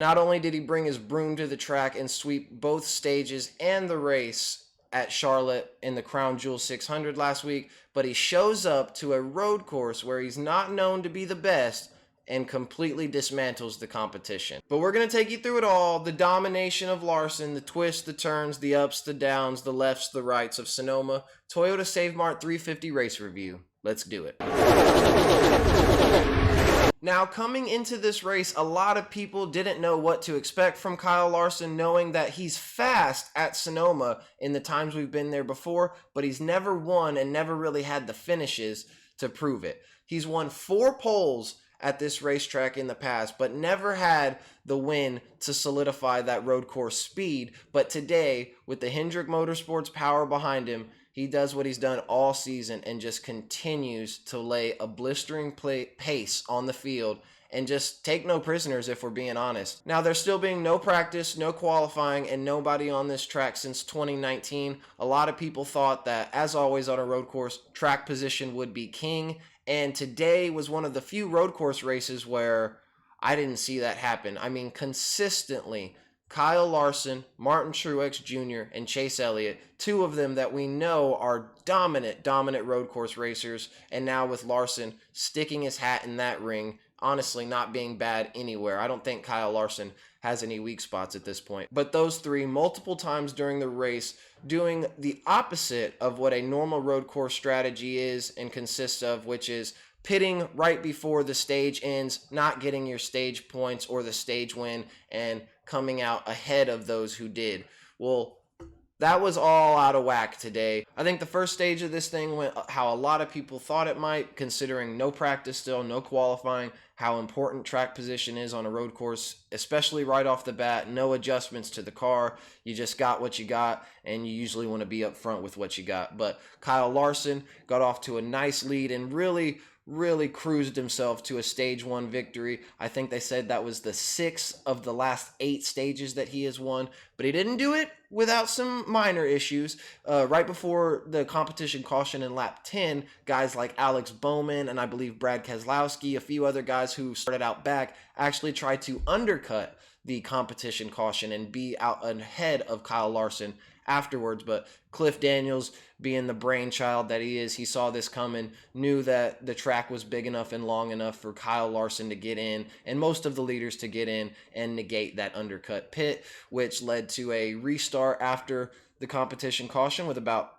Not only did he bring his broom to the track and sweep both stages and the race at Charlotte in the Crown Jewel 600 last week, but he shows up to a road course where he's not known to be the best and completely dismantles the competition. But we're going to take you through it all, the domination of Larson, the twists, the turns, the ups, the downs, the lefts, the rights of Sonoma. Toyota SaveMart350 race review. Let's do it. Now, coming into this race, a lot of people didn't know what to expect from Kyle Larson, knowing that he's fast at Sonoma in the times we've been there before, but he's never won and never really had the finishes to prove it. He's won 4 poles at this racetrack in the past, but never had the win to solidify that road course speed. But today, with the Hendrick Motorsports power behind him, he does what he's done all season and just continues to lay a blistering pace on the field and just take no prisoners, if we're being honest. Now, there's still being no practice, no qualifying, and nobody on this track since 2019. A lot of people thought that, as always on a road course, track position would be king, and today was one of the few road course races where I didn't see that happen. I mean, consistently, Kyle Larson, Martin Truex Jr., and Chase Elliott, 2 of them that we know are dominant road course racers, and now with Larson sticking his hat in that ring, honestly not being bad anywhere. I don't think Kyle Larson has any weak spots at this point. But those 3 multiple times during the race doing the opposite of what a normal road course strategy is and consists of, which is pitting right before the stage ends, not getting your stage points or the stage win, and coming out ahead of those who did. Well, that was all out of whack today. I think the first stage of this thing went how a lot of people thought it might, considering no practice still, no qualifying, how important track position is on a road course, especially right off the bat, no adjustments to the car. You just got what you got, and you usually want to be up front with what you got. But Kyle Larson got off to a nice lead and really cruised himself to a stage 1 victory. I think they said that was the 6th of the last 8 stages that he has won, but he didn't do it without some minor issues. Right before the competition caution in lap 10, guys like Alex Bowman and I believe Brad Keselowski, a few other guys who started out back, actually tried to undercut the competition caution and be out ahead of Kyle Larson afterwards. But Cliff Daniels, being the brainchild that he is, he saw this coming, knew that the track was big enough and long enough for Kyle Larson to get in and most of the leaders to get in and negate that undercut pit, which led to a restart after the competition caution with about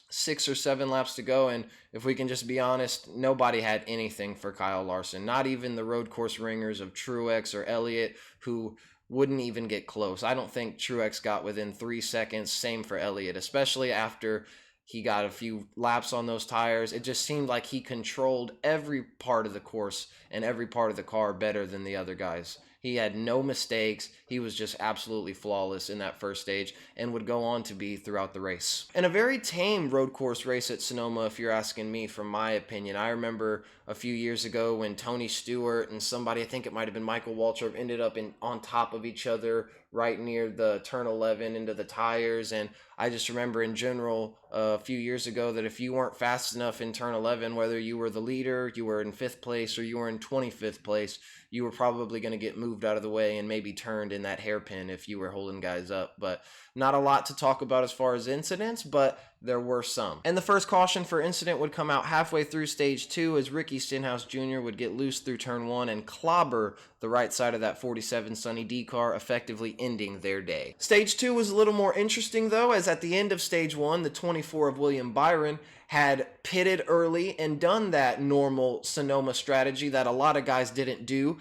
6 or 7 laps to go. And if we can just be honest, nobody had anything for Kyle Larson, not even the road course ringers of Truex or Elliott, who wouldn't even get close. I don't think Truex got within 3 seconds. Same for Elliott, especially after he got a few laps on those tires. It just seemed like he controlled every part of the course and every part of the car better than the other guys. He had no mistakes. He was just absolutely flawless in that first stage and would go on to be throughout the race. And a very tame road course race at Sonoma, if you're asking me, from my opinion. I remember a few years ago when Tony Stewart and somebody, I think it might have been Michael Waltrip, ended up on top of each other right near the turn 11 into the tires. And I just remember in general a few years ago that if you weren't fast enough in turn 11, whether you were the leader, you were in 5th place, or you were in 25th place, you were probably going to get moved out of the way and maybe turned in that hairpin if you were holding guys up. But not a lot to talk about as far as incidents, but there were some. And the first caution for incident would come out halfway through stage 2 as Ricky Stenhouse Jr. would get loose through turn 1 and clobber the right side of that 47 Sunny D car, effectively ending their day. Stage 2 was a little more interesting though, as at the end of stage 1, the 24 of William Byron had pitted early and done that normal Sonoma strategy that a lot of guys didn't do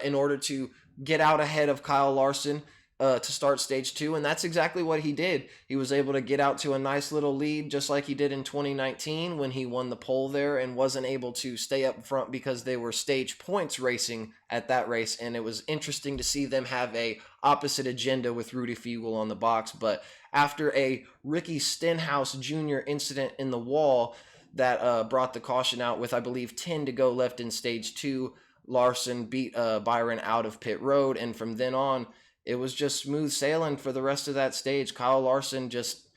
in order to get out ahead of Kyle Larson to start stage 2, and that's exactly what he did. He was able to get out to a nice little lead, just like he did in 2019 when he won the pole there and wasn't able to stay up front because they were stage points racing at that race, and it was interesting to see them have a opposite agenda with Rudy Fugle on the box. But after a Ricky Stenhouse Jr. incident in the wall that brought the caution out with, I believe, 10 to go left in stage 2, Larson beat Byron out of pit road, and from then on, it was just smooth sailing for the rest of that stage. Kyle Larson just,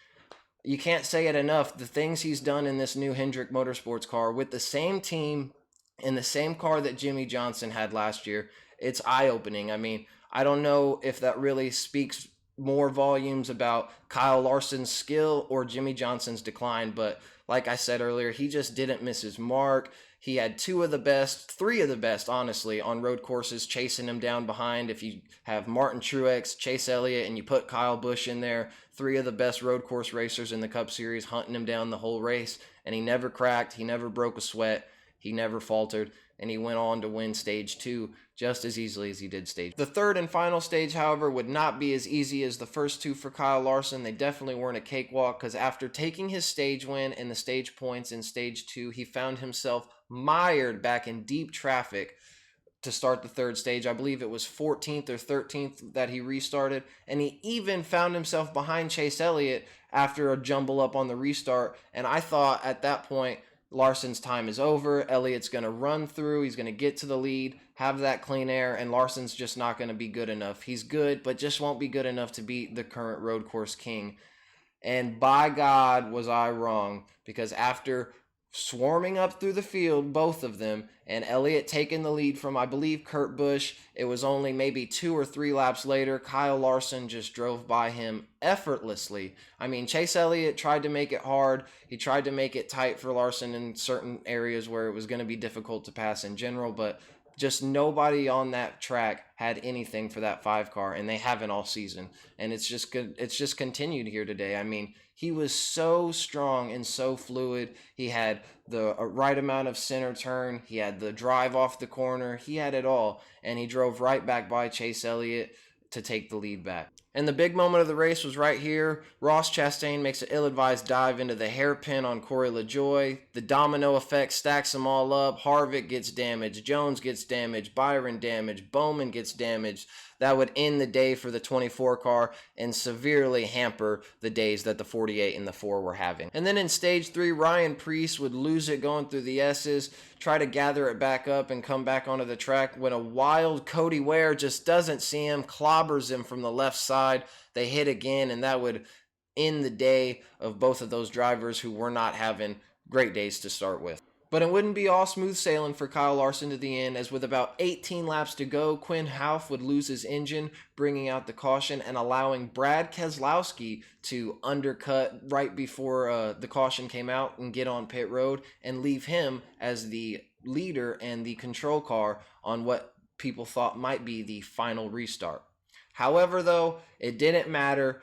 you can't say it enough, the things he's done in this new Hendrick Motorsports car with the same team in the same car that Jimmy Johnson had last year, it's eye-opening. I mean, I don't know if that really speaks more volumes about Kyle Larson's skill or Jimmy Johnson's decline, but like I said earlier, he just didn't miss his mark. He had two of the best, three of the best, honestly, on road courses chasing him down behind. If you have Martin Truex, Chase Elliott, and you put Kyle Busch in there, three of the best road course racers in the Cup Series hunting him down the whole race, and he never cracked, he never broke a sweat, he never faltered, and he went on to win stage two just as easily as he did stage. The third and final stage, however, would not be as easy as the first two for Kyle Larson. They definitely weren't a cakewalk, because after taking his stage win and the stage points in stage two, he found himself mired back in deep traffic to start the third stage. I believe it was 14th or 13th that he restarted, and he even found himself behind Chase Elliott after a jumble up on the restart. And I thought at that point, Larson's time is over. Elliott's going to run through. He's going to get to the lead, have that clean air, and Larson's just not going to be good enough. He's good, but just won't be good enough to beat the current road course king. And by God, was I wrong, because after swarming up through the field, both of them, and Elliott taking the lead from, I believe, Kurt Busch, it was only maybe 2 or 3 laps later, Kyle Larson just drove by him effortlessly. I mean, Chase Elliott tried to make it hard. He tried to make it tight for Larson in certain areas where it was going to be difficult to pass in general, but just nobody on that track had anything for that 5 car, and they haven't all season. And it's just good. It's just continued here today. I mean, he was so strong and so fluid. He had the right amount of center turn. He had the drive off the corner. He had it all, and he drove right back by Chase Elliott to take the lead back. And the big moment of the race was right here. Ross Chastain makes an ill-advised dive into the hairpin on Corey LaJoie. The domino effect stacks them all up. Harvick gets damaged. Jones gets damaged. Byron damaged. Bowman gets damaged. That would end the day for the 24 car and severely hamper the days that the 48 and the 4 were having. And then in stage 3, Ryan Preece would lose it going through the S's, try to gather it back up and come back onto the track when a wild Cody Ware just doesn't see him, clobbers him from the left side. They hit again, and that would end the day of both of those drivers who were not having great days to start with. But it wouldn't be all smooth sailing for Kyle Larson to the end, as with about 18 laps to go, Quinn Houff would lose his engine, bringing out the caution and allowing Brad Keselowski to undercut right before the caution came out and get on pit road and leave him as the leader and the control car on what people thought might be the final restart. However, though, it didn't matter.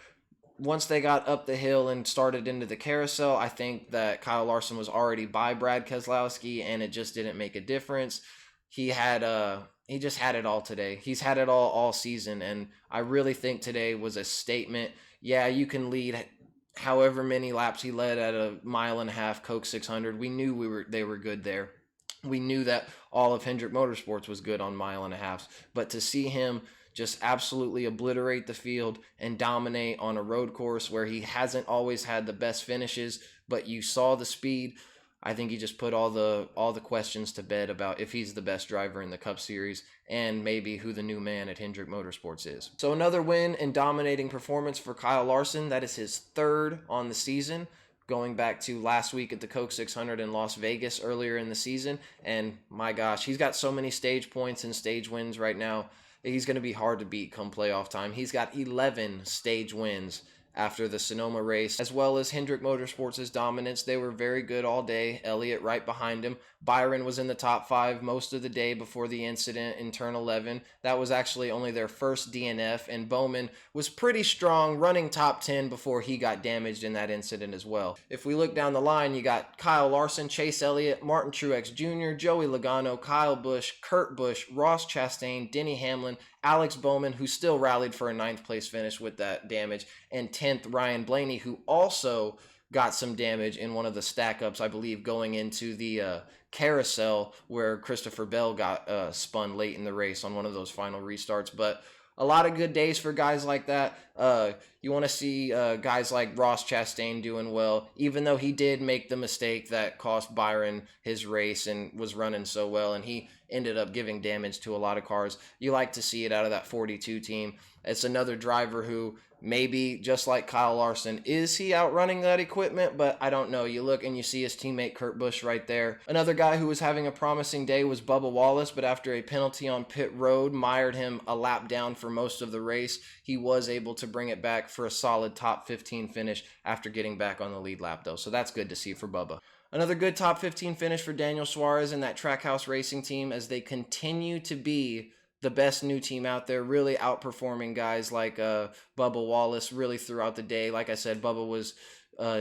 Once they got up the hill and started into the carousel, I think that Kyle Larson was already by Brad Keselowski, and it just didn't make a difference. He just had it all today. He's had it all season, and I really think today was a statement. Yeah, you can lead however many laps he led at a 1.5 mile Coke 600. We knew they were good there. We knew that all of Hendrick Motorsports was good on 1.5 miles, but to see him just absolutely obliterate the field and dominate on a road course where he hasn't always had the best finishes, but you saw the speed. I think he just put all the questions to bed about if he's the best driver in the Cup Series and maybe who the new man at Hendrick Motorsports is. So another win and dominating performance for Kyle Larson. That is his 3rd on the season, going back to last week at the Coke 600 in Las Vegas earlier in the season. And my gosh, he's got so many stage points and stage wins right now. He's going to be hard to beat come playoff time. He's got 11 stage wins after the Sonoma race, as well as Hendrick Motorsports' dominance. They were very good all day. Elliott right behind him. Byron was in the top 5 most of the day before the incident in turn 11. That was actually only their first DNF, and Bowman was pretty strong, running top 10 before he got damaged in that incident as well. If we look down the line, you got Kyle Larson, Chase Elliott, Martin Truex Jr., Joey Logano, Kyle Busch, Kurt Busch, Ross Chastain, Denny Hamlin, Alex Bowman, who still rallied for a 9th place finish with that damage, and 10th Ryan Blaney, who also got some damage in one of the stack-ups, I believe, going into the carousel where Christopher Bell got spun late in the race on one of those final restarts. But a lot of good days for guys like that. You want to see guys like Ross Chastain doing well, even though he did make the mistake that cost Byron his race and was running so well. And he ended up giving damage to a lot of cars. You like to see it out of that 42 team. It's another driver who maybe, just like Kyle Larson, is he outrunning that equipment? But I don't know. You look and you see his teammate Kurt Busch right there. Another guy who was having a promising day was Bubba Wallace, but after a penalty on pit road mired him a lap down for most of the race, he was able to bring it back for a solid top 15 finish after getting back on the lead lap, though. So that's good to see for Bubba. Another good top 15 finish for Daniel Suarez and that Trackhouse Racing team, as they continue to be the best new team out there, really outperforming guys like Bubba Wallace really throughout the day. Like I said, Bubba was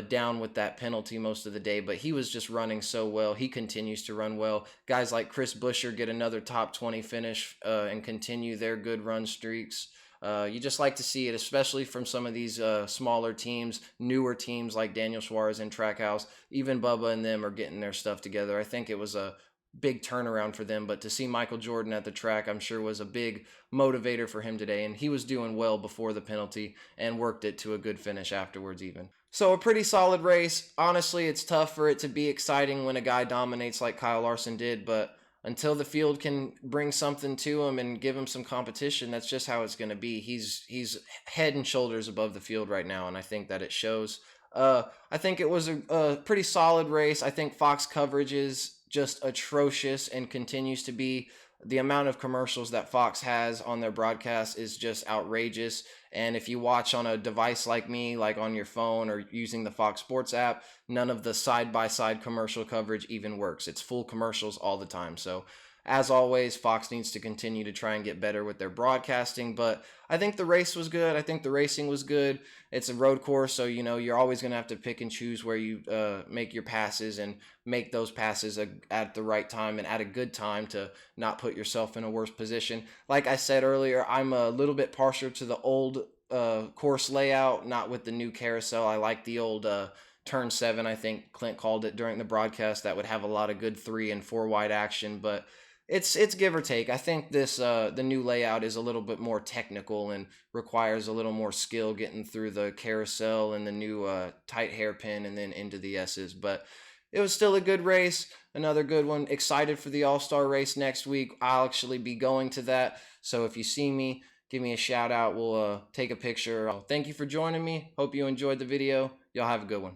down with that penalty most of the day, but he was just running so well. He continues to run well. Guys like Chris Buescher get another top 20 finish and continue their good run streaks. You just like to see it, especially from some of these smaller teams, newer teams like Daniel Suarez and Trackhouse. Even Bubba and them are getting their stuff together. I think it was a big turnaround for them, but to see Michael Jordan at the track, I'm sure was a big motivator for him today, and he was doing well before the penalty and worked it to a good finish afterwards even. So a pretty solid race. Honestly, it's tough for it to be exciting when a guy dominates like Kyle Larson did, but until the field can bring something to him and give him some competition, that's just how it's going to be. He's head and shoulders above the field right now, and I think that it shows. I think it was a pretty solid race. I think Fox coverage is just atrocious and continues to be. The amount of commercials that Fox has on their broadcast is just outrageous. And if you watch on a device like me, like on your phone or using the Fox Sports app, none of the side-by-side commercial coverage even works. It's full commercials all the time. So as always, Fox needs to continue to try and get better with their broadcasting, but I think the race was good. I think the racing was good. It's a road course, so you're always going to have to pick and choose where you make your passes and make those passes at the right time and at a good time to not put yourself in a worse position. Like I said earlier, I'm a little bit partial to the old course layout, not with the new carousel. I like the old turn 7, I think Clint called it during the broadcast, that would have a lot of good 3 and 4 wide action, but it's give or take. I think this the new layout is a little bit more technical and requires a little more skill getting through the carousel and the new tight hairpin and then into the S's. But it was still a good race, another good one. Excited for the All-Star race next week. I'll actually be going to that. So if you see me, give me a shout out. We'll take a picture. Thank you for joining me. Hope you enjoyed the video. Y'all have a good one.